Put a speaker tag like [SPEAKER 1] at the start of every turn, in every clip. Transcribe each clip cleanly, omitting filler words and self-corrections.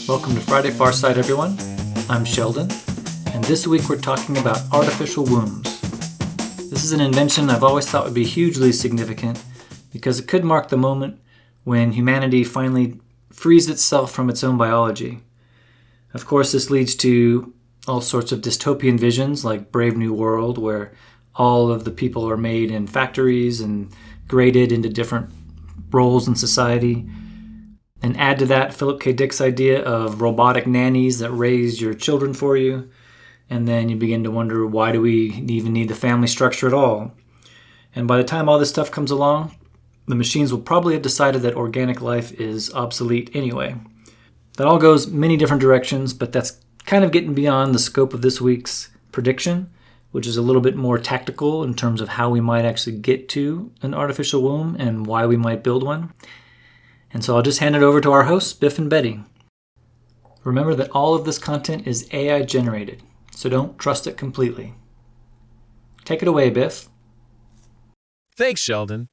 [SPEAKER 1] Welcome to Friday Farsight, everyone. I'm Sheldon, and this week we're talking about artificial wombs. This is an invention I've always thought would be hugely significant because it could mark the moment when humanity finally frees itself from its own biology. Of course, this leads to all sorts of dystopian visions like Brave New World, where all of the people are made in factories and graded into different roles in society. And add to that Philip K. Dick's idea of robotic nannies that raise your children for you. And then you begin to wonder, why do we even need the family structure at all? And by the time all this stuff comes along, the machines will probably have decided that organic life is obsolete anyway. That all goes many different directions, but that's kind of getting beyond the scope of this week's prediction, which is a little bit more tactical in terms of how we might actually get to an artificial womb and why we might build one. And so I'll just hand it over to our hosts, Biff and Betty. Remember that all of this content is AI generated, so don't trust it completely. Take it away, Biff.
[SPEAKER 2] Thanks, Sheldon.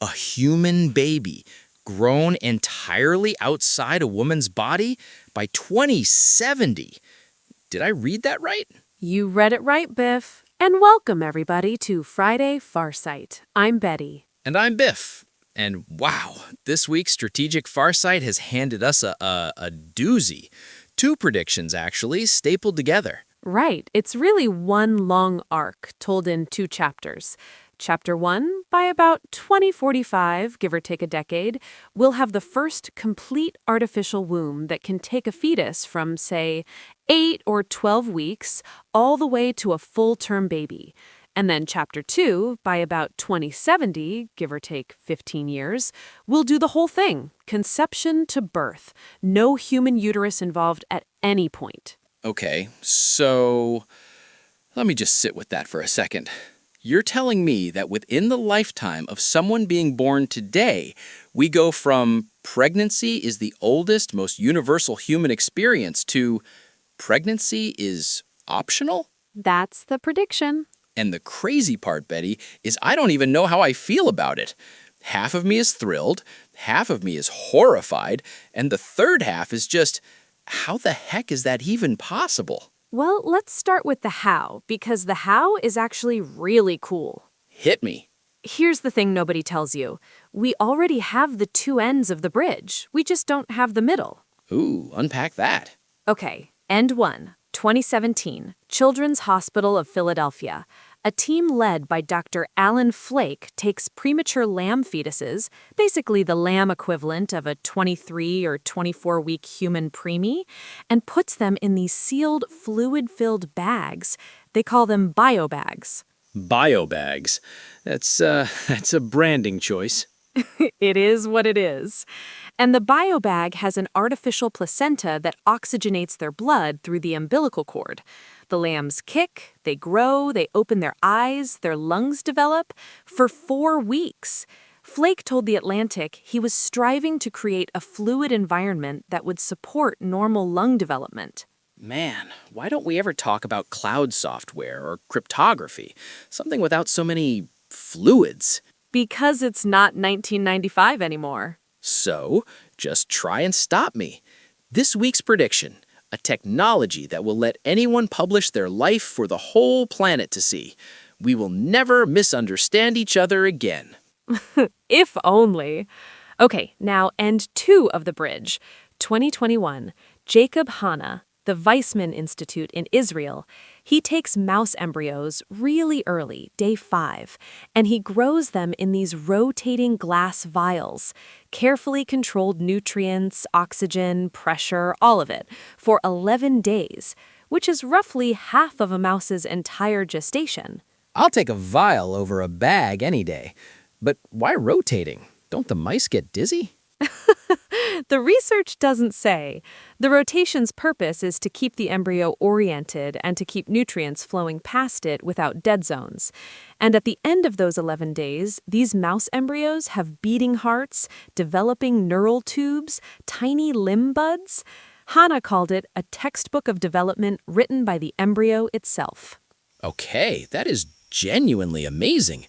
[SPEAKER 3] A human baby grown entirely outside a woman's body by 2070. Did I read that right?
[SPEAKER 4] You read it right, Biff. And welcome, everybody, to Friday Farsight. I'm Betty.
[SPEAKER 3] And I'm Biff. And wow, this week's Strategic Farsight has handed us a doozy. Two predictions, actually, stapled together.
[SPEAKER 4] Right. It's really one long arc told in two chapters. Chapter 1, by about 2045, give or take a decade, we'll have the first complete artificial womb that can take a fetus from, say, 8 or 12 weeks all the way to a full-term baby. And then Chapter 2, by about 2070, give or take 15 years, we'll do the whole thing, conception to birth. No human uterus involved at any point.
[SPEAKER 3] Okay, so let me just sit with that for a second. You're telling me that within the lifetime of someone being born today, we go from pregnancy is the oldest, most universal human experience to pregnancy is optional?
[SPEAKER 4] That's the prediction.
[SPEAKER 3] And the crazy part, Betty, is I don't even know how I feel about it. Half of me is thrilled, half of me is horrified, and the third half is just, how the heck is that even possible?
[SPEAKER 4] Well, let's start with the how, because the how is actually really cool.
[SPEAKER 3] Hit me.
[SPEAKER 4] Here's the thing nobody tells you. We already have the two ends of the bridge. We just don't have the middle.
[SPEAKER 3] Ooh, unpack that.
[SPEAKER 4] Okay, end 1. 2017, Children's Hospital of Philadelphia. A team led by Dr. Alan Flake takes premature lamb fetuses, basically the lamb equivalent of a 23 or 24-week human preemie, and puts them in these sealed, fluid-filled bags. They call them biobags.
[SPEAKER 2] Biobags. That's a branding choice.
[SPEAKER 4] It is what it is. And the biobag has an artificial placenta that oxygenates their blood through the umbilical cord. The lambs kick, they grow, they open their eyes, their lungs develop for 4 weeks. Flake told The Atlantic he was striving to create a fluid environment that would support normal lung development.
[SPEAKER 3] Man, why don't we ever talk about cloud software or cryptography? Something without so many fluids.
[SPEAKER 4] Because it's not 1995 anymore.
[SPEAKER 3] So, just try and stop me. This week's prediction, a technology that will let anyone publish their life for the whole planet to see. We will never misunderstand each other again.
[SPEAKER 4] If only. Okay, now end 2 of the bridge. 2021, Jacob Hana, the Weizmann Institute in Israel. He takes mouse embryos really early, day 5, and he grows them in these rotating glass vials, carefully controlled nutrients, oxygen, pressure, all of it, for 11 days, which is roughly half of a mouse's entire gestation.
[SPEAKER 3] I'll take a vial over a bag any day. But why rotating? Don't the mice get dizzy?
[SPEAKER 4] The research doesn't say. The rotation's purpose is to keep the embryo oriented and to keep nutrients flowing past it without dead zones. And at the end of those 11 days, these mouse embryos have beating hearts, developing neural tubes, tiny limb buds. Hana called it a textbook of development written by the embryo itself.
[SPEAKER 3] Okay, that is genuinely amazing.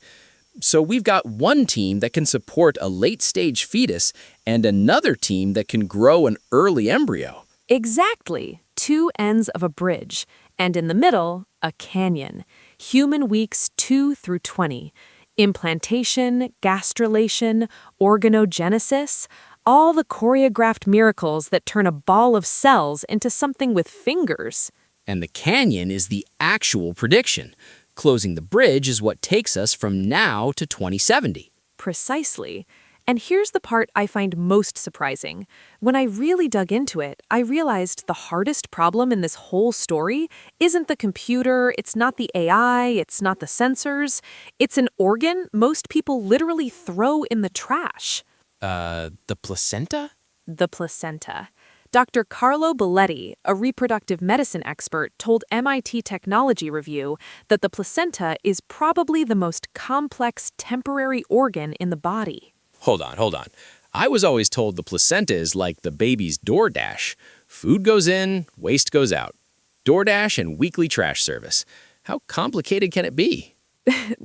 [SPEAKER 3] So we've got one team that can support a late-stage fetus and another team that can grow an early embryo.
[SPEAKER 4] Exactly. Two ends of a bridge. And in the middle, a canyon. Human weeks 2 through 20. Implantation, gastrulation, organogenesis, all the choreographed miracles that turn a ball of cells into something with fingers.
[SPEAKER 3] And the canyon is the actual prediction. Closing the bridge is what takes us from now to 2070.
[SPEAKER 4] Precisely. And here's the part I find most surprising. When I really dug into it, I realized the hardest problem in this whole story isn't the computer, it's not the AI, it's not the sensors. It's an organ most people literally throw in the trash.
[SPEAKER 3] The placenta?
[SPEAKER 4] The placenta. Dr. Carlo Belletti, a reproductive medicine expert, told MIT Technology Review that the placenta is probably the most complex temporary organ in the body.
[SPEAKER 3] Hold on. I was always told the placenta is like the baby's DoorDash. Food goes in, waste goes out. DoorDash and weekly trash service. How complicated can it be?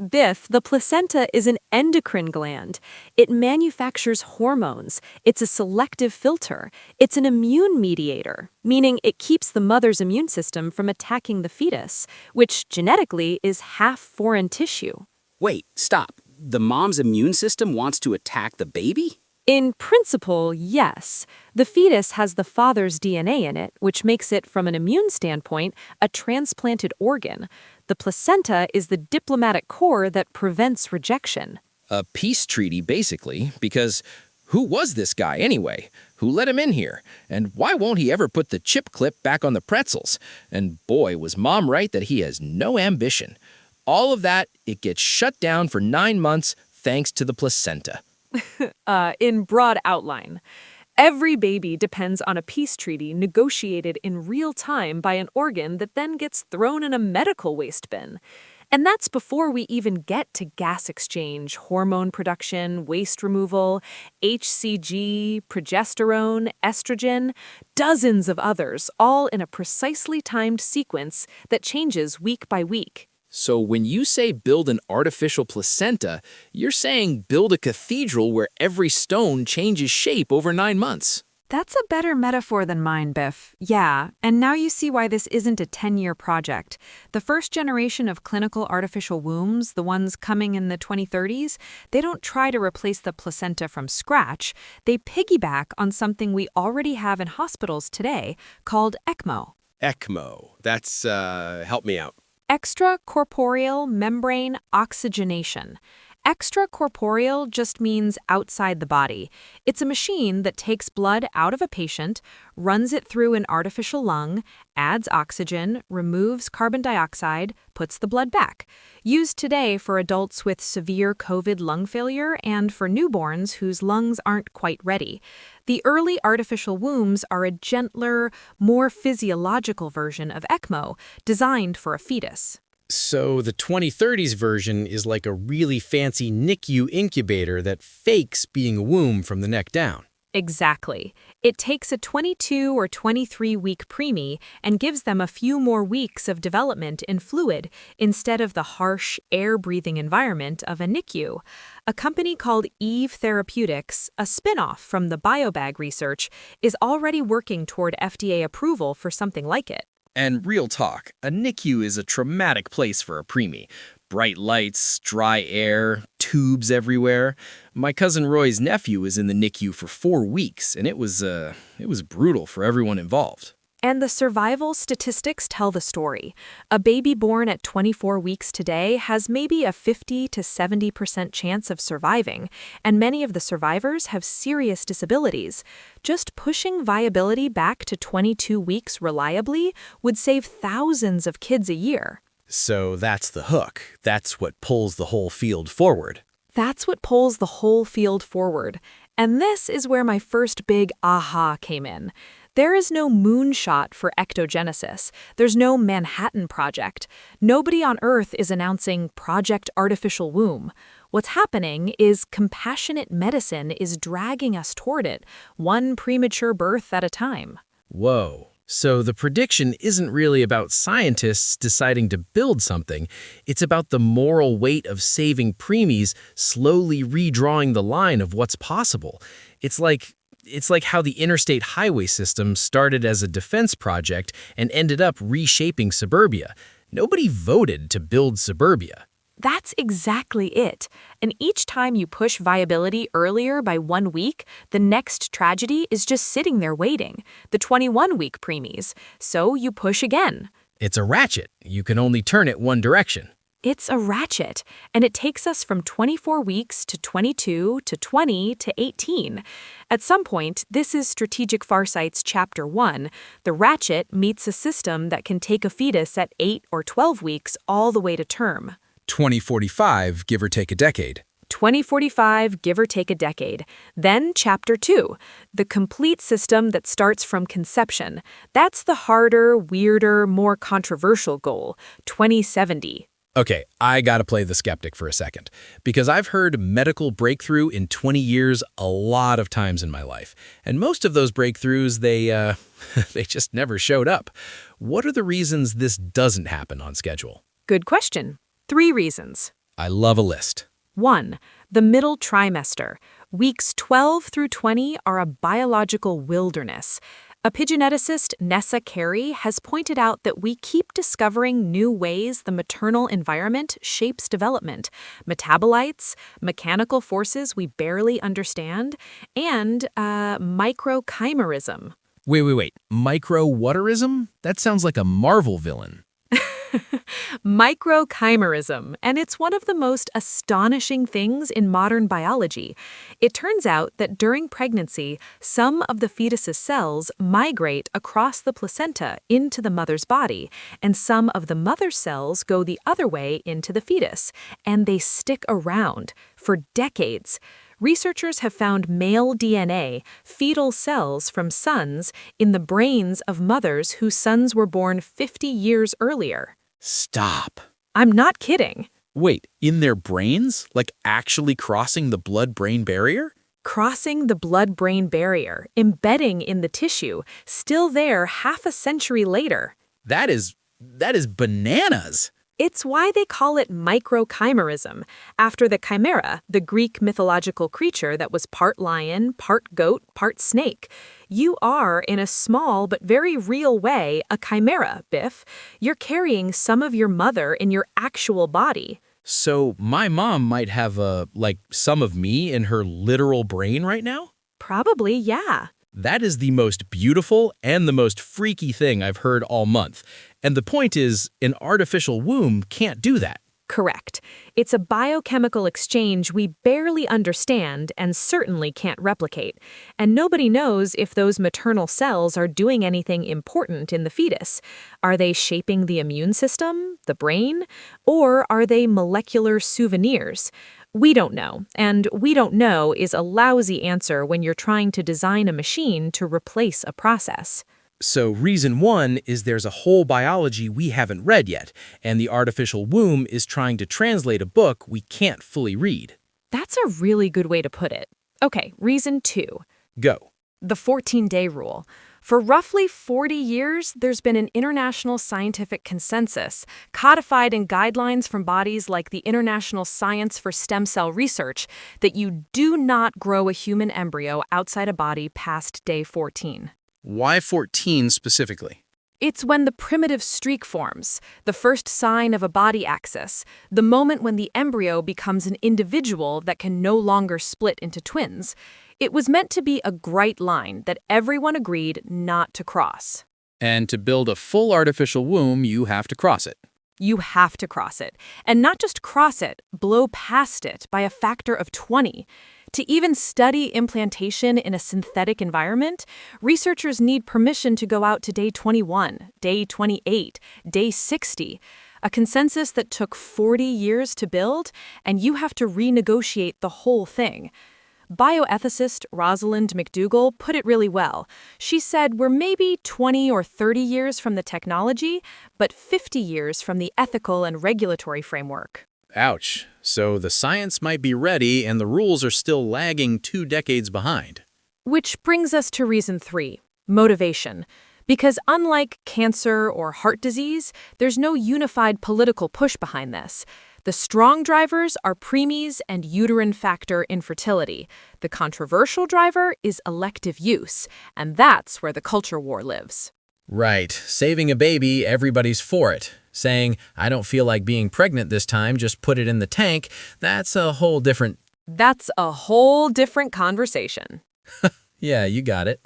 [SPEAKER 4] Biff, the placenta is an endocrine gland. It manufactures hormones. It's a selective filter. It's an immune mediator, meaning it keeps the mother's immune system from attacking the fetus, which genetically is half foreign tissue.
[SPEAKER 5] Wait, stop. The mom's immune system wants to attack the baby?
[SPEAKER 4] In principle, yes. The fetus has the father's DNA in it, which makes it, from an immune standpoint, a transplanted organ. The placenta is the diplomatic core that prevents rejection.
[SPEAKER 3] A peace treaty, basically, because who was this guy anyway? Who let him in here? And why won't he ever put the chip clip back on the pretzels? And boy, was Mom right that he has no ambition. All of that, it gets shut down for 9 months thanks to the placenta.
[SPEAKER 4] In broad outline, every baby depends on a peace treaty negotiated in real time by an organ that then gets thrown in a medical waste bin. And that's before we even get to gas exchange, hormone production, waste removal, HCG, progesterone, estrogen, dozens of others, all in a precisely timed sequence that changes week by week.
[SPEAKER 3] So when you say build an artificial placenta, you're saying build a cathedral where every stone changes shape over 9 months.
[SPEAKER 6] That's a better metaphor than mine, Biff. Yeah, and now you see why this isn't a 10-year project. The first generation of clinical artificial wombs, the ones coming in the 2030s, they don't try to replace the placenta from scratch. They piggyback on something we already have in hospitals today called ECMO.
[SPEAKER 7] ECMO. That's, help me out.
[SPEAKER 4] Extracorporeal membrane oxygenation. Extracorporeal just means outside the body. It's a machine that takes blood out of a patient, runs it through an artificial lung, adds oxygen, removes carbon dioxide, puts the blood back. Used today for adults with severe COVID lung failure and for newborns whose lungs aren't quite ready. The early artificial wombs are a gentler, more physiological version of ECMO, designed for a fetus.
[SPEAKER 8] So the 2030s version is like a really fancy NICU incubator that fakes being a womb from the neck down.
[SPEAKER 4] Exactly. It takes a 22 or 23-week preemie and gives them a few more weeks of development in fluid instead of the harsh, air-breathing environment of a NICU. A company called Eve Therapeutics, a spin-off from the BioBag research, is already working toward FDA approval for something like it.
[SPEAKER 3] And real talk, a NICU is a traumatic place for a preemie. Bright lights, dry air, tubes everywhere. My cousin Roy's nephew was in the NICU for 4 weeks, and it was brutal for everyone involved.
[SPEAKER 4] And the survival statistics tell the story. A baby born at 24 weeks today has maybe a 50 to 70% chance of surviving, and many of the survivors have serious disabilities. Just pushing viability back to 22 weeks reliably would save thousands of kids a year.
[SPEAKER 8] So that's the hook. That's what pulls the whole field forward.
[SPEAKER 4] That's what pulls the whole field forward. And this is where my first big aha came in. There is no moonshot for ectogenesis. There's no Manhattan Project. Nobody on Earth is announcing Project Artificial Womb. What's happening is compassionate medicine is dragging us toward it, one premature birth at a time.
[SPEAKER 8] Whoa. So the prediction isn't really about scientists deciding to build something. It's about the moral weight of saving preemies slowly redrawing the line of what's possible. It's like how the interstate highway system started as a defense project and ended up reshaping suburbia. Nobody voted to build suburbia.
[SPEAKER 4] That's exactly it. And each time you push viability earlier by 1 week, the next tragedy is just sitting there waiting, the 21-week preemies. So you push again.
[SPEAKER 8] It's a ratchet. You can only turn it one direction.
[SPEAKER 4] It's a ratchet, and it takes us from 24 weeks to 22 to 20 to 18. At some point, this is Strategic Farsight's Chapter 1. The ratchet meets a system that can take a fetus at 8 or 12 weeks all the way to term.
[SPEAKER 2] 2045, give or take a decade.
[SPEAKER 4] 2045, give or take a decade. Then Chapter 2, the complete system that starts from conception. That's the harder, weirder, more controversial goal, 2070.
[SPEAKER 8] Okay, I gotta play the skeptic for a second, because I've heard medical breakthrough in 20 years a lot of times in my life, and most of those breakthroughs, they just never showed up. What are the reasons this doesn't happen on schedule?
[SPEAKER 4] Good question. 3 reasons.
[SPEAKER 8] I love a list.
[SPEAKER 4] 1. The middle trimester. Weeks 12 through 20 are a biological wilderness. Epigeneticist Nessa Carey has pointed out that we keep discovering new ways the maternal environment shapes development, metabolites, mechanical forces we barely understand, and microchimerism.
[SPEAKER 2] Wait. Micro-whaterism? That sounds like a Marvel villain.
[SPEAKER 4] Microchimerism, and it's one of the most astonishing things in modern biology. It turns out that during pregnancy, some of the fetus's cells migrate across the placenta into the mother's body, and some of the mother's cells go the other way into the fetus, and they stick around for decades. Researchers have found male DNA, fetal cells from sons, in the brains of mothers whose sons were born 50 years earlier.
[SPEAKER 3] Stop.
[SPEAKER 4] I'm not kidding.
[SPEAKER 3] Wait, in their brains? Like actually crossing the blood-brain barrier?
[SPEAKER 4] Crossing the blood-brain barrier, embedding in the tissue, still there half a century later.
[SPEAKER 3] That is bananas.
[SPEAKER 4] It's why they call it microchimerism, after the chimera, the Greek mythological creature that was part lion, part goat, part snake. You are, in a small but very real way, a chimera, Biff. You're carrying some of your mother in your actual body.
[SPEAKER 8] So my mom might have some of me in her literal brain right now?
[SPEAKER 4] Probably, yeah.
[SPEAKER 8] That is the most beautiful and the most freaky thing I've heard all month. And the point is, an artificial womb can't do that.
[SPEAKER 4] Correct. It's a biochemical exchange we barely understand and certainly can't replicate. And nobody knows if those maternal cells are doing anything important in the fetus. Are they shaping the immune system, the brain, or are they molecular souvenirs? We don't know, and we don't know is a lousy answer when you're trying to design a machine to replace a process.
[SPEAKER 8] So reason 1 is there's a whole biology we haven't read yet, and the artificial womb is trying to translate a book we can't fully read.
[SPEAKER 4] That's a really good way to put it. Okay, reason 2.
[SPEAKER 8] Go.
[SPEAKER 4] The 14-day rule. For roughly 40 years, there's been an international scientific consensus, codified in guidelines from bodies like the International Science for Stem Cell Research, that you do not grow a human embryo outside a body past day 14.
[SPEAKER 3] Why 14 specifically?
[SPEAKER 4] It's when the primitive streak forms, the first sign of a body axis, the moment when the embryo becomes an individual that can no longer split into twins. It was meant to be a bright line that everyone agreed not to cross.
[SPEAKER 3] And to build a full artificial womb, you have to cross it.
[SPEAKER 4] You have to cross it. And not just cross it, blow past it by a factor of 20. To even study implantation in a synthetic environment, researchers need permission to go out to day 21, day 28, day 60, a consensus that took 40 years to build, and you have to renegotiate the whole thing. Bioethicist Rosalind McDougall put it really well. She said we're maybe 20 or 30 years from the technology, but 50 years from the ethical and regulatory framework.
[SPEAKER 8] Ouch. So the science might be ready and the rules are still lagging 2 decades behind.
[SPEAKER 4] Which brings us to reason 3, motivation. Because unlike cancer or heart disease, there's no unified political push behind this. The strong drivers are preemies and uterine factor infertility. The controversial driver is elective use, and that's where the culture war lives.
[SPEAKER 8] Right. Saving a baby, everybody's for it. Saying, I don't feel like being pregnant this time, just put it in the tank, that's a whole different...
[SPEAKER 4] That's a whole different conversation.
[SPEAKER 8] Yeah, you got it.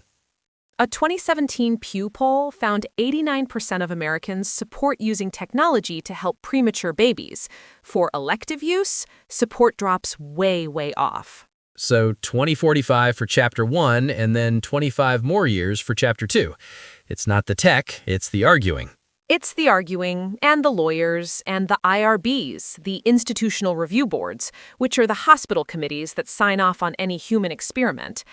[SPEAKER 4] A 2017 Pew poll found 89% of Americans support using technology to help premature babies. For elective use, support drops way, way off.
[SPEAKER 8] So 2045 for Chapter 1, and then 25 more years for Chapter 2. It's not the tech, it's the arguing.
[SPEAKER 4] It's the arguing, and the lawyers, and the IRBs, the institutional review boards, which are the hospital committees that sign off on any human experiment.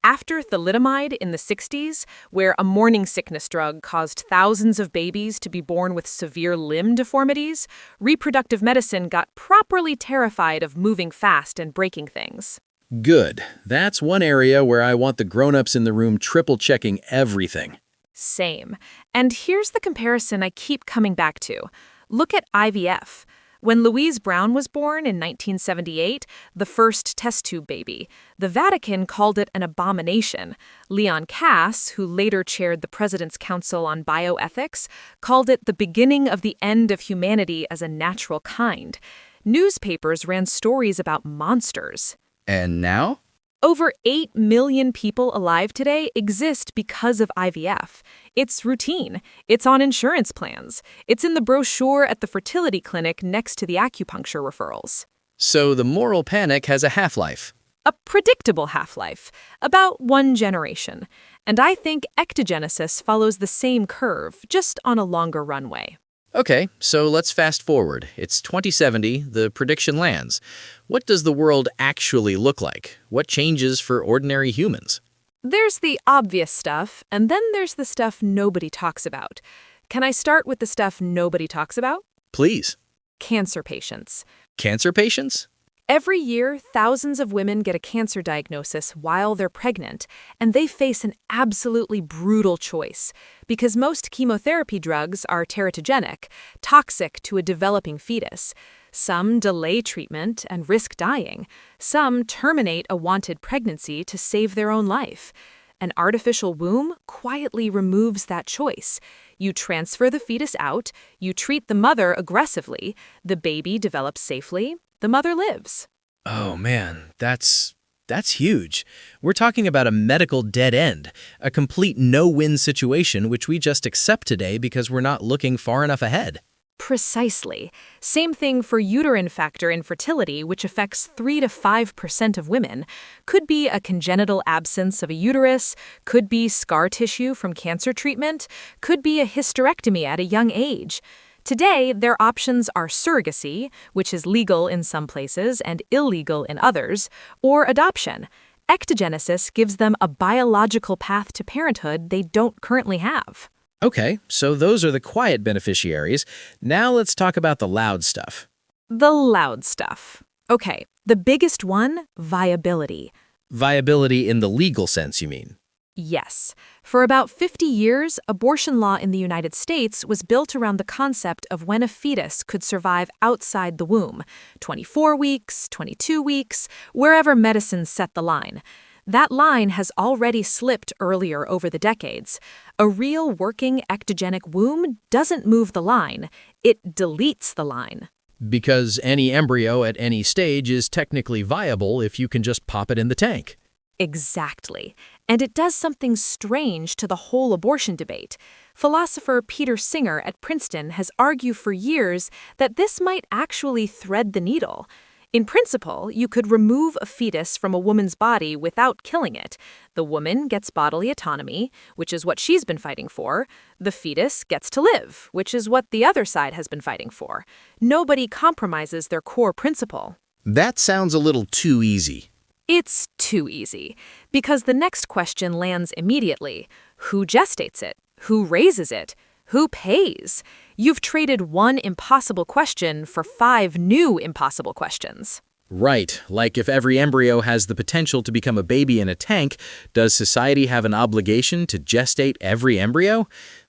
[SPEAKER 4] After thalidomide in the 60s, where a morning sickness drug caused thousands of babies to be born with severe limb deformities, reproductive medicine got properly terrified of moving fast and breaking things.
[SPEAKER 8] Good. That's one area where I want the grown-ups in the room triple-checking everything.
[SPEAKER 4] Same. And here's the comparison I keep coming back to. Look at IVF. When Louise Brown was born in 1978, the first test tube baby, the Vatican called it an abomination. Leon Kass, who later chaired the President's Council on Bioethics, called it the beginning of the end of humanity as a natural kind. Newspapers ran stories about monsters.
[SPEAKER 9] And now?
[SPEAKER 4] Over 8 million people alive today exist because of IVF. It's routine. It's on insurance plans. It's in the brochure at the fertility clinic next to the acupuncture referrals.
[SPEAKER 3] So the moral panic has a half-life.
[SPEAKER 4] A predictable half-life, about 1 generation. And I think ectogenesis follows the same curve, just on a longer runway.
[SPEAKER 3] Okay, so let's fast forward. It's 2070, the prediction lands. What does the world actually look like? What changes for ordinary humans?
[SPEAKER 4] There's the obvious stuff, and then there's the stuff nobody talks about. Can I start with the stuff nobody talks about?
[SPEAKER 3] Please.
[SPEAKER 4] Cancer patients.
[SPEAKER 3] Cancer patients?
[SPEAKER 4] Every year, thousands of women get a cancer diagnosis while they're pregnant, and they face an absolutely brutal choice. Because most chemotherapy drugs are teratogenic, toxic to a developing fetus. Some delay treatment and risk dying. Some terminate a wanted pregnancy to save their own life. An artificial womb quietly removes that choice. You transfer the fetus out, you treat the mother aggressively, the baby develops safely, the mother lives.
[SPEAKER 8] Oh man, that's huge. We're talking about a medical dead end, a complete no-win situation which we just accept today because we're not looking far enough ahead.
[SPEAKER 4] Precisely. Same thing for uterine factor infertility, which affects 3 to 5% of women. Could be a congenital absence of a uterus, could be scar tissue from cancer treatment, could be a hysterectomy at a young age. Today, their options are surrogacy, which is legal in some places and illegal in others, or adoption. Ectogenesis gives them a biological path to parenthood they don't currently have.
[SPEAKER 8] Okay, so those are the quiet beneficiaries. Now let's talk about the loud stuff.
[SPEAKER 4] The loud stuff. Okay, the biggest one, viability.
[SPEAKER 8] Viability in the legal sense, you mean?
[SPEAKER 4] Yes. For about 50 years, abortion law in the United States was built around the concept of when a fetus could survive outside the womb. 24 weeks, 22 weeks, wherever medicine set the line. That line has already slipped earlier over the decades. A real working ectogenic womb doesn't move the line, it deletes the line.
[SPEAKER 8] Because any embryo at any stage is technically viable if you can just pop it in the tank.
[SPEAKER 4] Exactly. And it does something strange to the whole abortion debate. Philosopher Peter Singer at Princeton has argued for years that this might actually thread the needle. In principle, you could remove a fetus from a woman's body without killing it. The woman gets bodily autonomy, which is what she's been fighting for. The fetus gets to live, which is what the other side has been fighting for. Nobody compromises their core principle.
[SPEAKER 8] That sounds a little too easy.
[SPEAKER 4] It's too easy, because the next question lands immediately. Who gestates it? Who raises it? Who pays? You've traded one impossible question for 5 new impossible questions.
[SPEAKER 8] Right, like if every embryo has the potential to become a baby in a tank, does society have an obligation to gestate every embryo?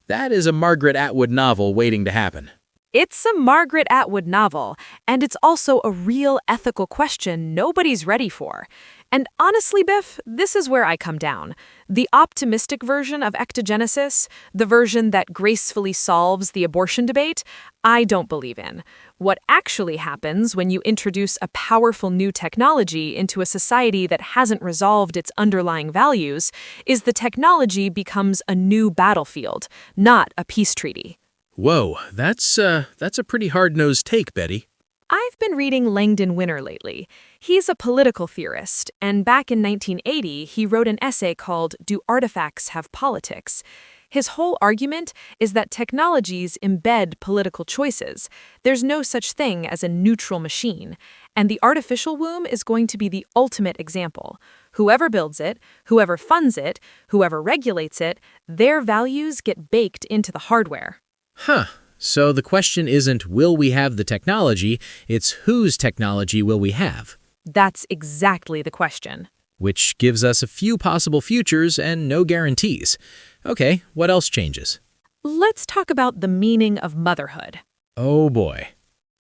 [SPEAKER 8] That is a Margaret Atwood novel waiting to happen.
[SPEAKER 4] It's a Margaret Atwood novel, and it's also a real ethical question nobody's ready for. And honestly, Biff, this is where I come down. The optimistic version of ectogenesis, the version that gracefully solves the abortion debate, I don't believe in. What actually happens when you introduce a powerful new technology into a society that hasn't resolved its underlying values is the technology becomes a new battlefield, not a peace treaty.
[SPEAKER 8] Whoa, that's a pretty hard-nosed take, Betty.
[SPEAKER 4] I've been reading Langdon Winner lately. He's a political theorist, and back in 1980, he wrote an essay called Do Artifacts Have Politics? His whole argument is that technologies embed political choices. There's no such thing as a neutral machine, and the artificial womb is going to be the ultimate example. Whoever builds it, whoever funds it, whoever regulates it, their values get baked into the hardware.
[SPEAKER 8] Huh. So the question isn't will we have the technology, it's whose technology will we have?
[SPEAKER 4] That's exactly the question.
[SPEAKER 8] Which gives us a few possible futures and no guarantees. Okay, what else changes?
[SPEAKER 4] Let's talk about the meaning of motherhood.
[SPEAKER 8] Oh boy.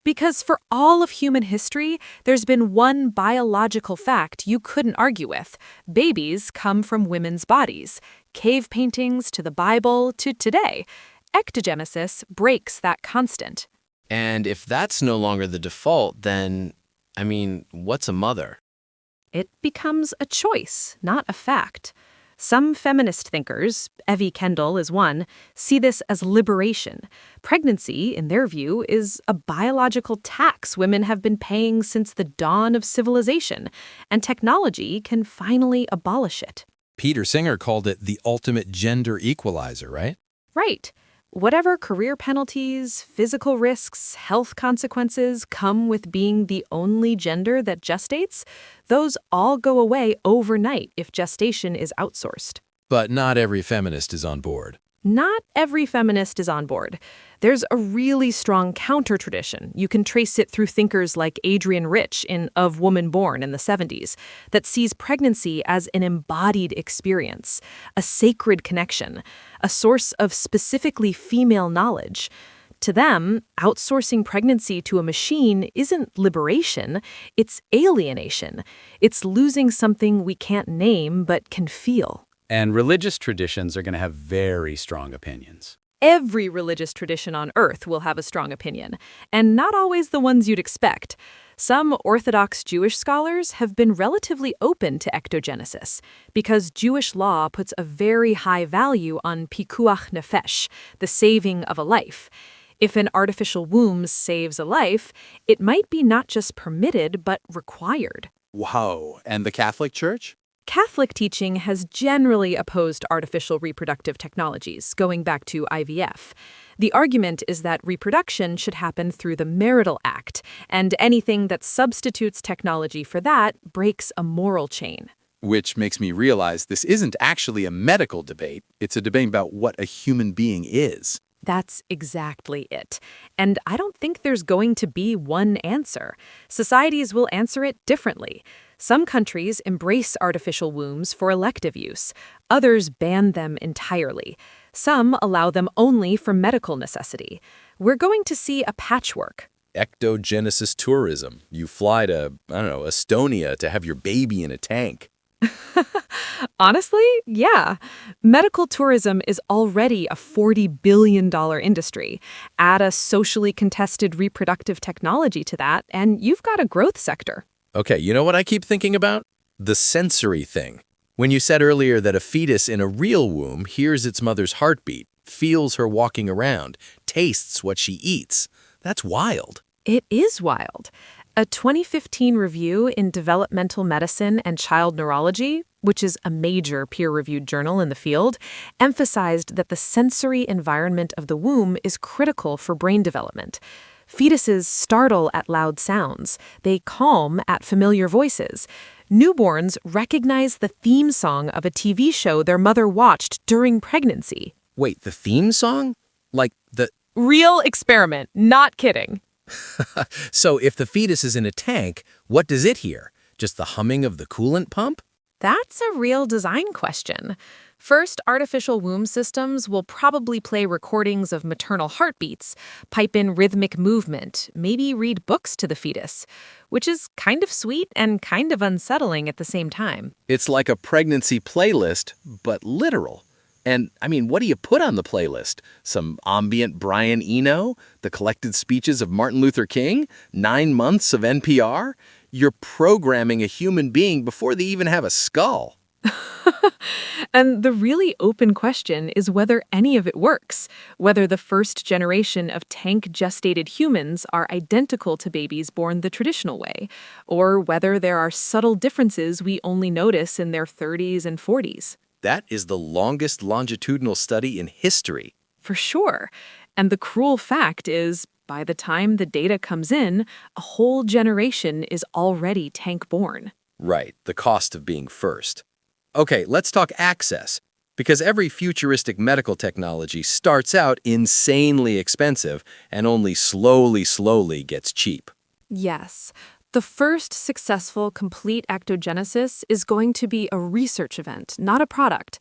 [SPEAKER 4] Because for all of human history, there's been one biological fact you couldn't argue with. Babies come from women's bodies. Cave paintings to the Bible to today. Ectogenesis breaks that constant.
[SPEAKER 9] And if that's no longer the default, then, what's a mother?
[SPEAKER 4] It becomes a choice, not a fact. Some feminist thinkers, Evie Kendall is one, see this as liberation. Pregnancy, in their view, is a biological tax women have been paying since the dawn of civilization, and technology can finally abolish it.
[SPEAKER 10] Peter Singer called it the ultimate gender equalizer, right?
[SPEAKER 4] Right. Whatever career penalties, physical risks, health consequences come with being the only gender that gestates, those all go away overnight if gestation is outsourced.
[SPEAKER 10] But not every feminist is on board.
[SPEAKER 4] Not every feminist is on board. There's a really strong counter-tradition. You can trace it through thinkers like Adrienne Rich in Of Woman Born in the 70s, that sees pregnancy as an embodied experience, a sacred connection, a source of specifically female knowledge. To them, outsourcing pregnancy to a machine isn't liberation, it's alienation. It's losing something we can't name but can feel.
[SPEAKER 11] And religious traditions are going to have very strong opinions.
[SPEAKER 4] Every religious tradition on Earth will have a strong opinion, and not always the ones you'd expect. Some Orthodox Jewish scholars have been relatively open to ectogenesis because Jewish law puts a very high value on pikuach nefesh, the saving of a life. If an artificial womb saves a life, it might be not just permitted but required.
[SPEAKER 11] Wow. And the Catholic Church?
[SPEAKER 4] Catholic teaching has generally opposed artificial reproductive technologies, going back to IVF. The argument is that reproduction should happen through the marital act, and anything that substitutes technology for that breaks a moral chain.
[SPEAKER 11] Which makes me realize this isn't actually a medical debate. It's a debate about what a human being is.
[SPEAKER 4] That's exactly it. And I don't think there's going to be one answer. Societies will answer it differently. Some countries embrace artificial wombs for elective use. Others ban them entirely. Some allow them only for medical necessity. We're going to see a patchwork.
[SPEAKER 10] Ectogenesis tourism. You fly to, Estonia to have your baby in a tank.
[SPEAKER 4] Honestly, yeah. Medical tourism is already a $40 billion industry. Add a socially contested reproductive technology to that, and you've got a growth sector.
[SPEAKER 10] Okay, you know what I keep thinking about? The sensory thing. When you said earlier that a fetus in a real womb hears its mother's heartbeat, feels her walking around, tastes what she eats, that's wild.
[SPEAKER 4] It is wild. A 2015 review in Developmental Medicine and Child Neurology, which is a major peer-reviewed journal in the field, emphasized that the sensory environment of the womb is critical for brain development. Fetuses startle at loud sounds. They calm at familiar voices. Newborns recognize the theme song of a TV show their mother watched during pregnancy.
[SPEAKER 3] Wait, the theme song? Like the...
[SPEAKER 4] Real experiment, not kidding.
[SPEAKER 8] So if the fetus is in a tank, what does it hear? Just the humming of the coolant pump?
[SPEAKER 4] That's a real design question. First, artificial womb systems will probably play recordings of maternal heartbeats, pipe in rhythmic movement, maybe read books to the fetus, which is kind of sweet and kind of unsettling at the same time.
[SPEAKER 3] It's like a pregnancy playlist, but literal. And, I mean, what do you put on the playlist? Some ambient Brian Eno? The collected speeches of Martin Luther King? 9 months of NPR? You're programming a human being before they even have a skull.
[SPEAKER 4] And the really open question is whether any of it works, whether the first generation of tank-gestated humans are identical to babies born the traditional way, or whether there are subtle differences we only notice in their 30s and 40s.
[SPEAKER 10] That is the longest longitudinal study in history.
[SPEAKER 4] For sure. And the cruel fact is, by the time the data comes in, a whole generation is already tank-born.
[SPEAKER 10] Right, the cost of being first. Okay, let's talk access. Because every futuristic medical technology starts out insanely expensive and only slowly gets cheap.
[SPEAKER 4] Yes. The first successful complete ectogenesis is going to be a research event, not a product.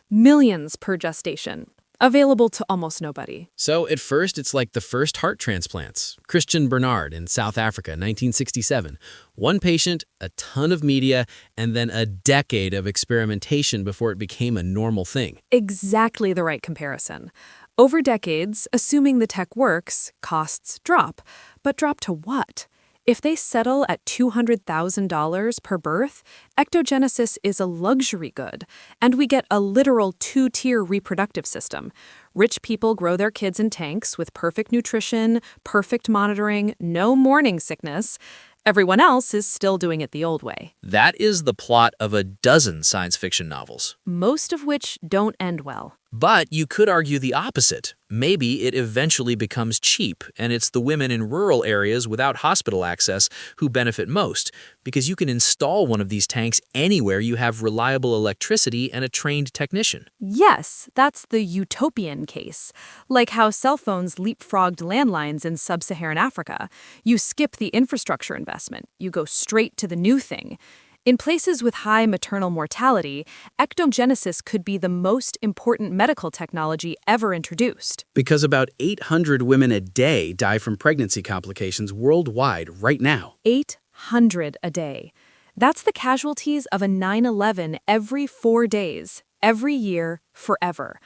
[SPEAKER 4] Millions per gestation. Available to almost nobody.
[SPEAKER 2] So at first, it's like the first heart transplants. Christian Bernard in South Africa, 1967. One patient, a ton of media, and then a decade of experimentation before it became a normal thing.
[SPEAKER 4] Exactly the right comparison. Over decades, assuming the tech works, costs drop. But drop to what? If they settle at $200,000 per birth, ectogenesis is a luxury good, and we get a literal two-tier reproductive system. Rich people grow their kids in tanks with perfect nutrition, perfect monitoring, no morning sickness. Everyone else is still doing it the old way.
[SPEAKER 12] That is the plot of a dozen science fiction novels.
[SPEAKER 4] Most of which don't end well.
[SPEAKER 12] But you could argue the opposite. Maybe it eventually becomes cheap, and it's the women in rural areas without hospital access who benefit most, because you can install one of these tanks anywhere you have reliable electricity and a trained technician.
[SPEAKER 4] Yes, that's the utopian case. Like how cell phones leapfrogged landlines in sub-Saharan Africa. You skip the infrastructure investment. You go straight to the new thing. In places with high maternal mortality, ectogenesis could be the most important medical technology ever introduced.
[SPEAKER 5] Because about 800 women a day die from pregnancy complications worldwide right now.
[SPEAKER 4] 800 a day. That's the casualties of a 9/11 every 4 days, every year, forever.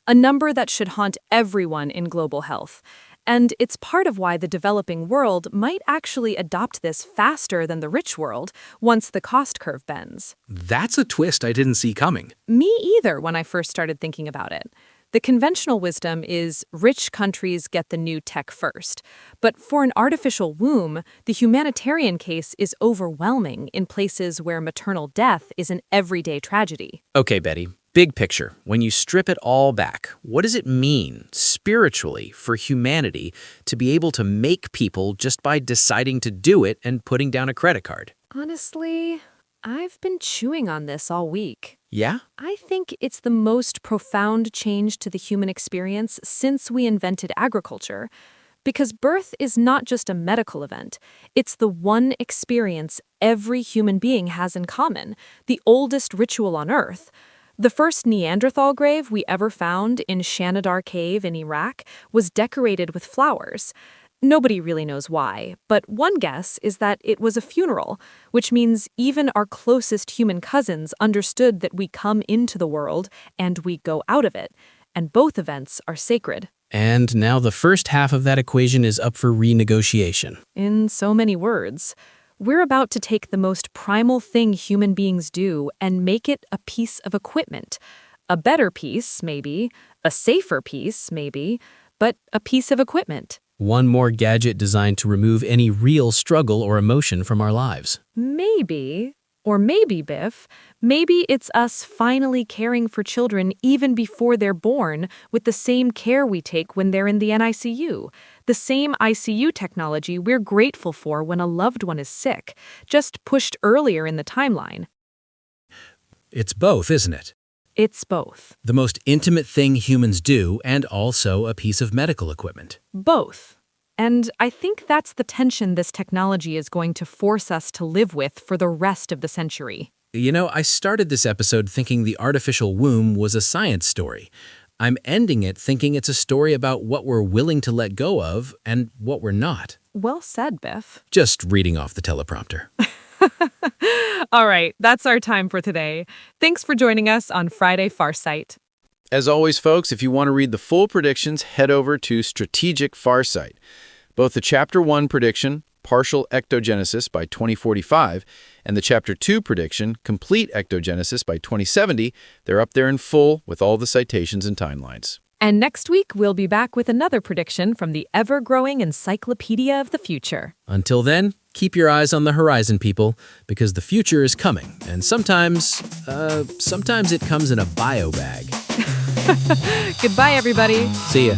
[SPEAKER 4] A number that should haunt everyone in global health. And it's part of why the developing world might actually adopt this faster than the rich world once the cost curve bends.
[SPEAKER 5] That's a twist I didn't see coming.
[SPEAKER 4] Me either when I first started thinking about it. The conventional wisdom is rich countries get the new tech first. But for an artificial womb, the humanitarian case is overwhelming in places where maternal death is an everyday tragedy.
[SPEAKER 12] Okay, Betty. Big picture, when you strip it all back, what does it mean, spiritually, for humanity to be able to make people just by deciding to do it and putting down a credit card?
[SPEAKER 4] Honestly, I've been chewing on this all week.
[SPEAKER 12] Yeah?
[SPEAKER 4] I think it's the most profound change to the human experience since we invented agriculture. Because birth is not just a medical event. It's the one experience every human being has in common, the oldest ritual on Earth. The first Neanderthal grave we ever found in Shanidar Cave in Iraq was decorated with flowers. Nobody really knows why, but one guess is that it was a funeral, which means even our closest human cousins understood that we come into the world and we go out of it, and both events are sacred.
[SPEAKER 2] And now the first half of that equation is up for renegotiation.
[SPEAKER 4] In so many words. We're about to take the most primal thing human beings do and make it a piece of equipment. A better piece, maybe. A safer piece, maybe. But a piece of equipment.
[SPEAKER 2] One more gadget designed to remove any real struggle or emotion from our lives.
[SPEAKER 4] Maybe. Or maybe, Biff, maybe it's us finally caring for children even before they're born with the same care we take when they're in the NICU. The same ICU technology we're grateful for when a loved one is sick, just pushed earlier in the timeline.
[SPEAKER 2] It's both, isn't it?
[SPEAKER 4] It's both.
[SPEAKER 2] The most intimate thing humans do and also a piece of medical equipment.
[SPEAKER 4] Both.
[SPEAKER 6] And I think that's the tension this technology is going to force us to live with for the rest of the century.
[SPEAKER 2] You know, I started this episode thinking the artificial womb was a science story. I'm ending it thinking it's a story about what we're willing to let go of and what we're not.
[SPEAKER 6] Well said, Biff.
[SPEAKER 2] Just reading off the teleprompter.
[SPEAKER 6] All right, that's our time for today. Thanks for joining us on Friday Farsight.
[SPEAKER 10] As always, folks, if you want to read the full predictions, head over to Strategic Farsight. Both the Chapter 1 prediction, Partial Ectogenesis by 2045, and the Chapter 2 prediction, Complete Ectogenesis by 2070, they're up there in full with all the citations and timelines.
[SPEAKER 6] And next week, we'll be back with another prediction from the ever-growing Encyclopedia of the Future.
[SPEAKER 2] Until then, keep your eyes on the horizon, people, because the future is coming, and sometimes it comes in a bio bag.
[SPEAKER 6] Goodbye, everybody.
[SPEAKER 2] See ya.